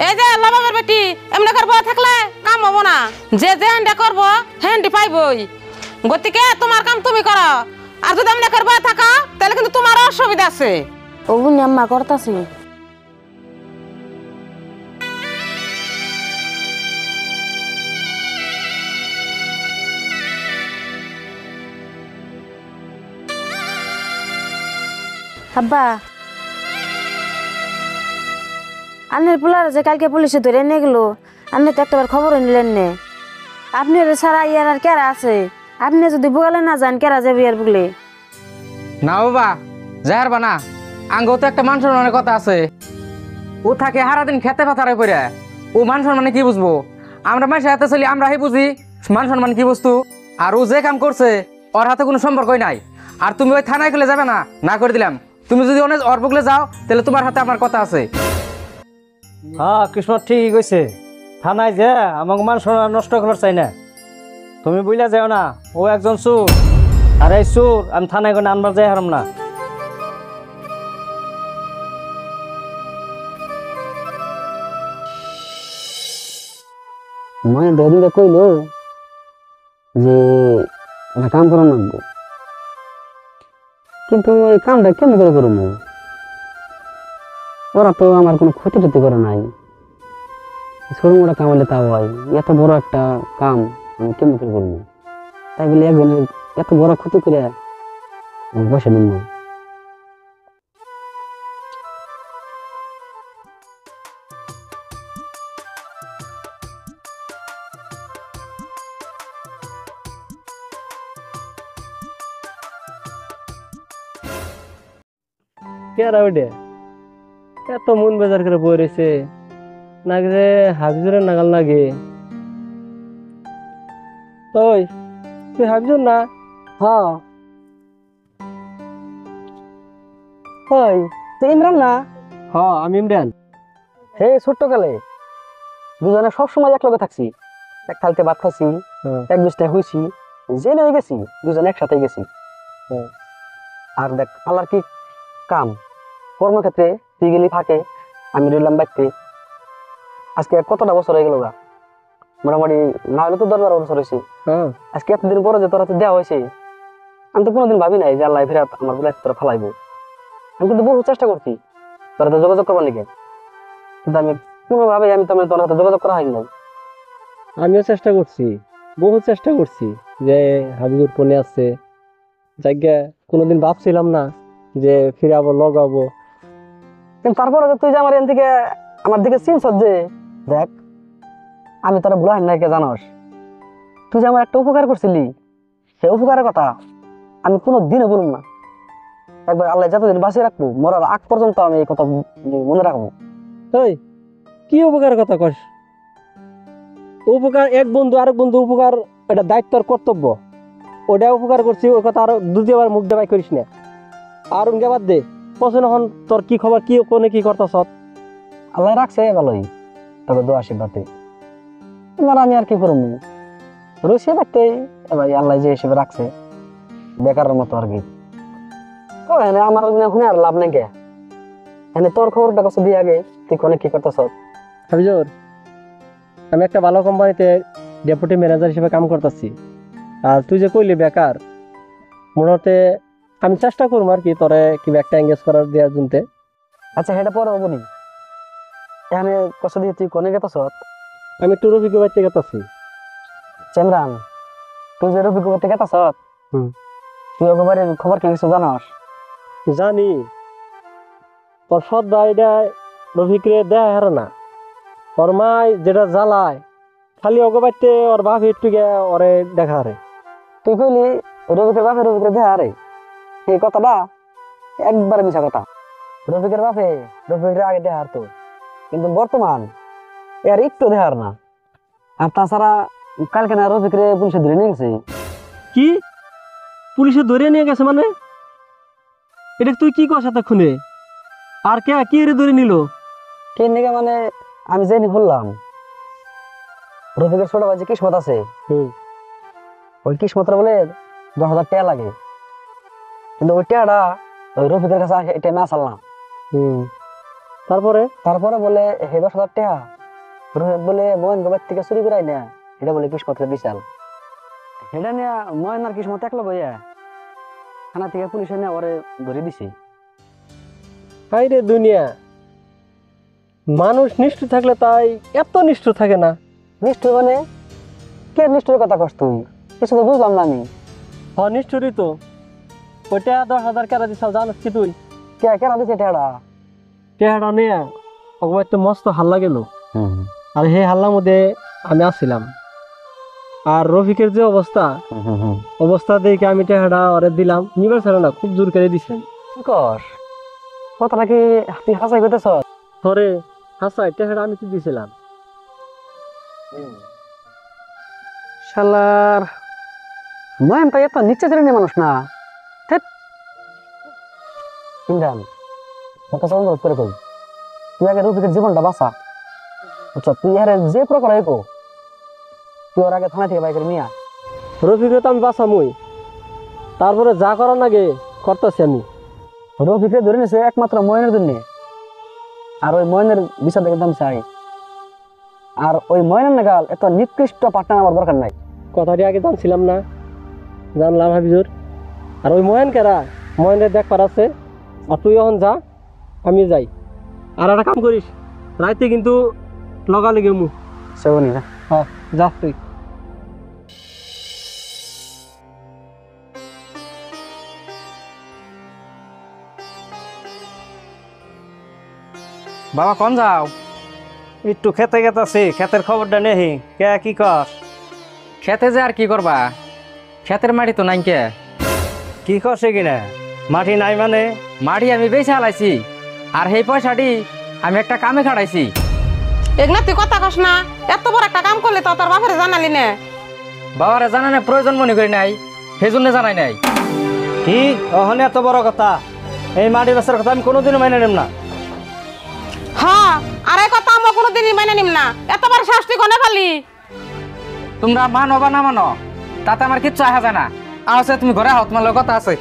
এই যে লাভাবের বেটি এমনি করবো থাকলে কাম হবো না, যে যে হ্যান্ডে করবো হ্যান্ডি পাইবই। গতিকে তোমার কাম তুমি করো, আর যদি এমনি করবো থাকা তাহলে কিন্তু তোমার অসুবিধা আছে। ওগুনি আম্মা করতাছি। আব্বা, আন্নের পোলার যে কালকে পুলিশে ধরে নিয়ে গেল, আপনি তো একটাবার খবরও নিলেন নে। আপনি সারা ইয়ার আর কেরা আছে? আপনি যদি বলে না যান কেরা যাবে ইয়ার বলে? না বাবা, যাহার বানা আঙ্গও তো একটা মান সম্মানের কথা আছে। ও থাকে সারাদিন খেতে পাথারে পড়ে, ও মান সম্মানে কি বুঝবো? আমরা মাসে হাতে চলি, আমরা হে বুঝি মান সম্মান কি বস্তু। আর ও যে কাম করছে ওর হাতে কোনো সম্পর্কই নাই। আর তুমি ওই থানায় গেলে যাবে না, না করে দিলাম। তুমি যদি অনেক ওর বগলে যাও তাহলে তোমার হাতে আমার কথা আছে। হ্যাঁ, কিসমত ঠিকই কইছে। থানায় যে আমাকে মান সম্মান নষ্ট করার চাই না। তুমি বুঝলা যাও না, ও একজন চোর। আর এই চোর আমি থানায় কোনো আনবার যাই হারাম না। মানে দাদিটা কইল যে কাম করা লাগবো, কিন্তু এই কামটা কেমন করে করবো? ওরা তো আমার কোনো ক্ষতি টতি করে নাই, ছোট মোটা কাম হলে তাও হয়। এত বড় একটা কাম আমি কেমন করে করবো? তাই বলে একজনের এত বড় ক্ষতি করে বসে নিব? কেরা ওইটা এত মন বেজার করে বই রয়েছে নাকি রে? হাফিজুরের নাগাল নাকি? ওই তুই হাফিজুর না? হ্যাঁ, ওই তুই ইমরান না? হ্যাঁ, আমি ইমরান। হে, ছোট্টকালে দুজনে সবসময় এক লগে থাকছি, এক থালতে ভাত খাচ্ছি, এক বিছনায় হয়েছি, জেলে হয়ে গেছি, দুজনে একসাথে গেছি। আর দেখ আল্লাহর কি কাম, কর্মক্ষেত্রে তুই গেলি ফাঁকে, আমি রইলাম বাড়িতে। আজকে কতটা বছর হয়ে গেল গা, মোটামুটি না হলে তো 10-12 বছর হয়েছে। আজকে এতদিন পরে যে তোরা দেওয়া হয়েছে, আমি তো কোনোদিন ভাবি নাই যে আল্লাহ ফেরাত আমার বলে তোরা ফালাইবো। আমি কিন্তু বহু চেষ্টা করছি তোরা তো যোগাযোগ করবার লিখে, কিন্তু আমি কোনোভাবে আমি তোমার তোর সাথে যোগাযোগ করা হয়নি। আমিও চেষ্টা করছি, বহু চেষ্টা করছি যে হাবিবুর ফোনে আছে জায়গা। কোনোদিন ভাবছিলাম না যে ফিরাবো লগাবো। কিন্তু তারপরে তুই যে আমার এখান থেকে আমার দিকে চিনছ, যে দেখ আমি তোরা ভুলা হয় না, কে জানস? তুই যে আমার একটা উপকার করছিলি, সেই উপকারের কথা আমি কোনো দিনও বলুম না। একবার আল্লাহ যতদিন বাঁচিয়ে রাখবো, মরার আগ পর্যন্ত আমি এই কথা মনে রাখবো। তুই কি উপকারের কথা কস? উপকার এক বন্ধু আরেক বন্ধু উপকার, এটা দায়িত্ব আর কর্তব্য। ওটা উপকার করছি, ওই কথা আরো দ্বিতীয়বার মুখ দেবাই করিস না। আর উনকে বাদ দে, পছন্দ হন তোর কি খবর, কি কোনে কি করতেছ? আল্লাহ রাখছে ভালোই, তবে দোয়া আশীর্বাদে। এবার আমি আর কি করবো, রয়েছে থাকতে ভাই, আল্লাহ যে হিসেবে রাখছে বেকারের মতো আর কি। আমার শুনে আর লাভ নেই কে, এনে তোর খবরটা কাছে দিয়ে আগে তুই কোনে কি করতেছ? হাবিজুর, আমি একটা ভালো কোম্পানিতে ডেপুটি ম্যানেজার হিসেবে কাম করতেছি। আর তুই যে কইলি বেকার, মোটামুটি আমি চেষ্টা করবো আর কি তোরে কিবা একটা এঙ্গেজ করার দেওয়ার জন্য। আচ্ছা, সেটা পরে হবো নি, এখানে কষ্ট দিয়ে তুই কোনে গেতেছ? আমি একটু রফিকের বাড়িতে গেতেছি। চেমরান, তুই যে রফিক করতে গেতেছ, তুই একবারে খবর কি কিছু জানাস? জানি তোর সৎ ভাইটা রফিকরে দেয় হারে না, ওর মাই যেটা জ্বালায়, খালি অগবাইতে ওর বাপ একটু গে ওরে দেখা হারে। তুই কইলি রফিকের বাপে রফিকের দেহা আরে, এই কথাটা একবারে মিশা কথা। রফিকের বাপে রফিকের আগে দেহার তো, কিন্তু বর্তমান এর একটু দেহার না। আর তাছাড়া কালকে না রফিকরে পুলিশে ধরে নিয়ে গেছে। কি পুলিশে ধরে নিয়ে গেছে মানে? এটা তুই কি কস এতক্ষণে? আর কে কি রে ধরে নিল? কে নিকে মানে আমি জেনে বললাম, রফিকের ছোট ভাই যে কিসমত আছে, ওই কিসমতের বলে 10,000 টাকা লাগে, কিন্তু ওই টাকাটা ওই রফিকের কাছে এটা না চাল না। তারপরে তারপরে বলে হে 10,000 টাকা রোহিত বলে ময়ন গোবার থেকে চুরি করাই না, এটা বলে কিসমতের বিশাল। এটা নিয়ে ময়ন আর কিসমত একলো বইয়া থানা থেকে পুলিশে নিয়ে ওরে ধরে দিছে। হাই রে দুনিয়া, মানুষ নিষ্ঠুর থাকলে তাই এত নিষ্ঠুর থাকে না। নিষ্ঠুর মানে কে নিষ্ঠুরের কথা কস তুই? কিছু তো বুঝলাম না আমি। নিষ্ঠুরই তো। ওইটা 10,000 কেরা দিছাল জানিস কি তুই? কে কেনা দিছে টাকা? টেহাটা নিয়ে অগবাই তো মস্ত হাল্লা গেল। আর সেই হাল্লার মধ্যে আমি আসছিলাম। আর রফিকের যে অবস্থা দেখে আমি টেহাটা ওরে দিলাম, নিবার ছিল না, খুব জোর করে দিছেন। কি কর কথাটা কি তুই হাসাই করতেছ? ধরে হাসাই টেহাটা আমি তো দিছিলাম। শালার ময়ন তাই এত নিচে শ্রেণীর মানুষ না। ইমরান একটা অনুরোধ করে কই, তুই আগে রফিকের জীবনটা বাঁচা। আচ্ছা তুই আরে যে প্রকার হইকো তুই ওর আগে থানা থেকে বাইকের নিয়ে আয়। রফিকে তো আমি বাঁচামই, তারপরে যা করার লাগে করতেছি আমি। রফিকে ধরে নিছে একমাত্র ময়নের জন্য, আর ওই ময়নের বিচার দেখে দাম চাই। আর ওই ময়নের নাগাল এত নিকৃষ্ট পার্টনার আমার দরকার নাই। কথাটি আগে জানছিলাম না, জানলাম হাবিজুর। আর ওই ময়ন কেরা, ময়নের দেখ পার আছে। আর তুই এখন যা, আমি যাই। আর একটা কাম করিস, রাইতে কিন্তু লগালে গেমু। সেবনি না হ্যাঁ যা তুই। বাবা কোন যাও? একটু খেতে গেতাছি, ক্ষেতের খবরটা নেহি। কে কি কর? খেতে যে আর কি করবা, খেতের মাটি তো নাই। কে কি করছে কিনা? মাটি নাই মানে? মাটি আমি বেশি হালাইছি, আর সেই পয়সাটি আমি একটা কামে খাটাইছি। এগুলা তুই কথা কস না, এত বড় একটা কাম করলে তো তোর বাপের জানালি না। বাবারে জানানে প্রয়োজন মনে করি নাই, সেই জন্য জানাই নাই। কি ওখানে এত বড় কথা? এই মাটি বেচার কথা আমি কোনোদিনও মেনে নেব না। হ্যাঁ, আর এই কথা আমরা কোনোদিনই মেনে নিম না। এত বড় শাস্তি কোনে পালি? তোমরা মানো বা না মানো তাতে আমার কিচ্ছু আসে যায় না। আছে তুমি ঘরে হও, তোমার লোক কথা আছে।